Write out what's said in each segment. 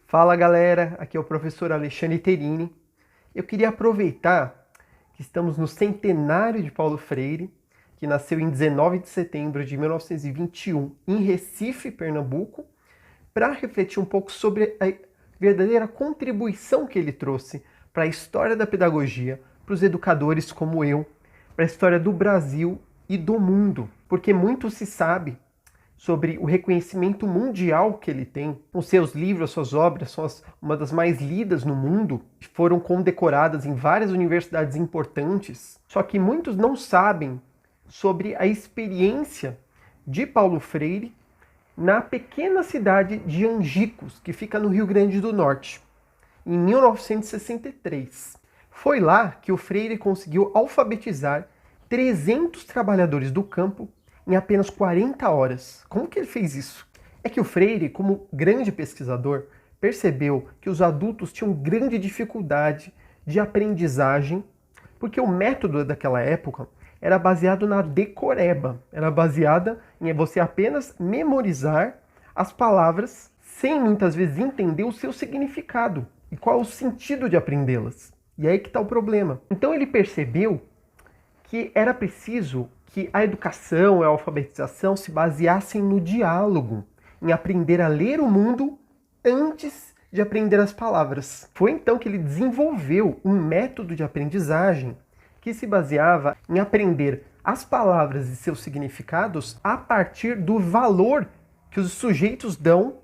Fala galera, aqui é o professor Alexandre Terini. Eu queria aproveitar que estamos no centenário de Paulo Freire, que nasceu em 19 de setembro de 1921 em Recife, Pernambuco, para refletir um pouco sobre a verdadeira contribuição que ele trouxe para a história da pedagogia, para os educadores como eu, para a história do Brasil e do mundo, porque muito se sabe sobre o reconhecimento mundial que ele tem. Os seus livros, suas obras são uma das mais lidas no mundo, foram condecoradas em várias universidades importantes. Só que muitos não sabem sobre a experiência de Paulo Freire na pequena cidade de Angicos, que fica no Rio Grande do Norte, em 1963. Foi lá que o Freire conseguiu alfabetizar 300 trabalhadores do campo em apenas 40 horas. Como que ele fez isso? É que o Freire, como grande pesquisador, percebeu que os adultos tinham grande dificuldade de aprendizagem, porque o método daquela época era baseado na decoreba, era baseada em você apenas memorizar as palavras sem muitas vezes entender o seu significado e qual é o sentido de aprendê-las. E aí que está o problema. Então ele percebeu que era preciso que a educação e a alfabetização se baseassem no diálogo, em aprender a ler o mundo antes de aprender as palavras. Foi então que ele desenvolveu um método de aprendizagem que se baseava em aprender as palavras e seus significados a partir do valor que os sujeitos dão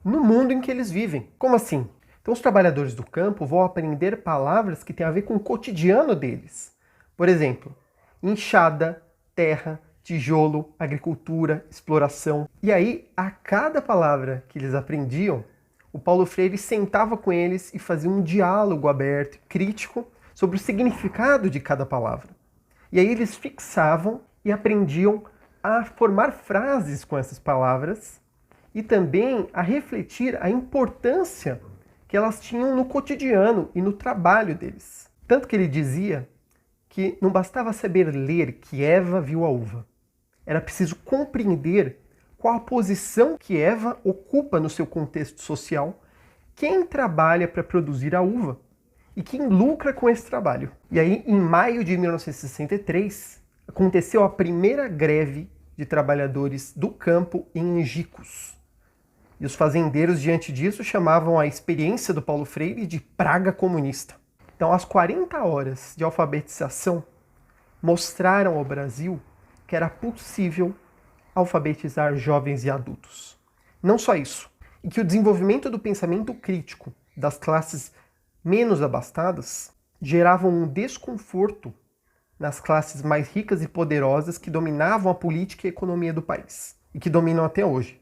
no mundo em que eles vivem. Como assim? Então os trabalhadores do campo vão aprender palavras que têm a ver com o cotidiano deles. Por exemplo, enxada, terra, tijolo, agricultura, exploração. E aí, a cada palavra que eles aprendiam, o Paulo Freire sentava com eles e fazia um diálogo aberto, crítico, sobre o significado de cada palavra. E aí eles fixavam e aprendiam a formar frases com essas palavras e também a refletir a importância que elas tinham no cotidiano e no trabalho deles. Tanto que ele dizia que não bastava saber ler que Eva viu a uva. Era preciso compreender qual a posição que Eva ocupa no seu contexto social, quem trabalha para produzir a uva e quem lucra com esse trabalho. E aí, em maio de 1963, aconteceu a primeira greve de trabalhadores do campo em Angicos. E os fazendeiros, diante disso, chamavam a experiência do Paulo Freire de praga comunista. Então, as 40 horas de alfabetização mostraram ao Brasil que era possível alfabetizar jovens e adultos. Não só isso, e que o desenvolvimento do pensamento crítico das classes menos abastadas gerava um desconforto nas classes mais ricas e poderosas que dominavam a política e a economia do país, e que dominam até hoje.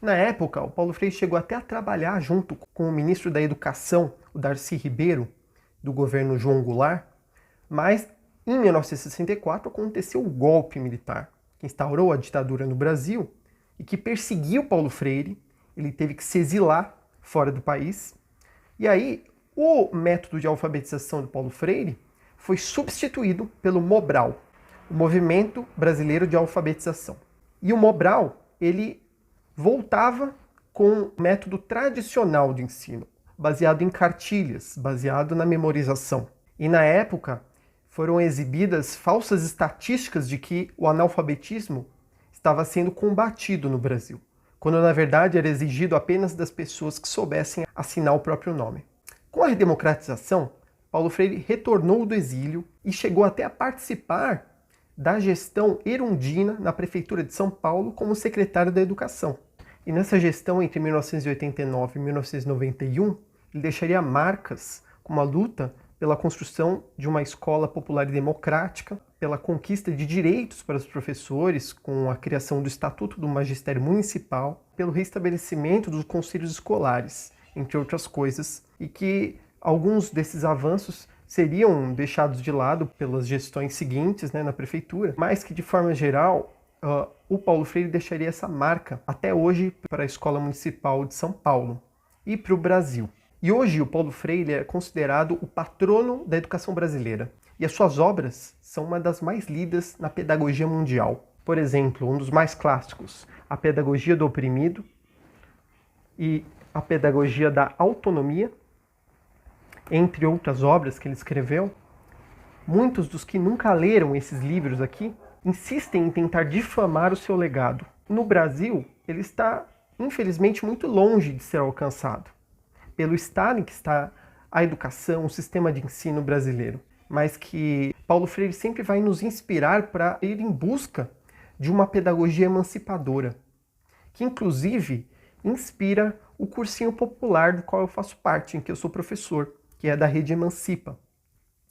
Na época, o Paulo Freire chegou até a trabalhar junto com o ministro da Educação, o Darcy Ribeiro, do governo João Goulart, mas em 1964 aconteceu o golpe militar, que instaurou a ditadura no Brasil e que perseguiu Paulo Freire. Ele teve que se exilar fora do país. E aí, o método de alfabetização do Paulo Freire foi substituído pelo Mobral, o Movimento Brasileiro de Alfabetização. E o Mobral, ele voltava com o método tradicional de ensino, baseado em cartilhas, baseado na memorização. E na época foram exibidas falsas estatísticas de que o analfabetismo estava sendo combatido no Brasil, quando na verdade era exigido apenas das pessoas que soubessem assinar o próprio nome. Com a redemocratização, Paulo Freire retornou do exílio e chegou até a participar da gestão Erundina na Prefeitura de São Paulo como secretário da Educação. E nessa gestão, entre 1989 e 1991, ele deixaria marcas com uma luta pela construção de uma escola popular e democrática, pela conquista de direitos para os professores, com a criação do Estatuto do Magistério Municipal, pelo restabelecimento dos conselhos escolares, entre outras coisas, e que alguns desses avanços seriam deixados de lado pelas gestões seguintes, na prefeitura, mas que, de forma geral, o Paulo Freire deixaria essa marca até hoje para a Escola Municipal de São Paulo e para o Brasil. E hoje o Paulo Freire é considerado o patrono da educação brasileira. E as suas obras são uma das mais lidas na pedagogia mundial. Por exemplo, um dos mais clássicos, A Pedagogia do Oprimido, e A Pedagogia da Autonomia, entre outras obras que ele escreveu. Muitos dos que nunca leram esses livros aqui insistem em tentar difamar o seu legado. No Brasil, ele está, infelizmente, muito longe de ser alcançado, pelo estado em que está a educação, o sistema de ensino brasileiro, mas que Paulo Freire sempre vai nos inspirar para ir em busca de uma pedagogia emancipadora, que inclusive inspira o cursinho popular do qual eu faço parte, em que eu sou professor, que é da Rede Emancipa,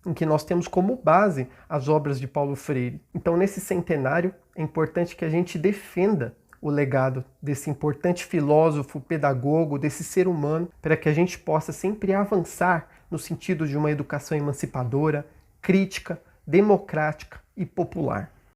em que nós temos como base as obras de Paulo Freire. Então, nesse centenário, é importante que a gente defenda o legado desse importante filósofo, pedagogo, desse ser humano, para que a gente possa sempre avançar no sentido de uma educação emancipadora, crítica, democrática e popular.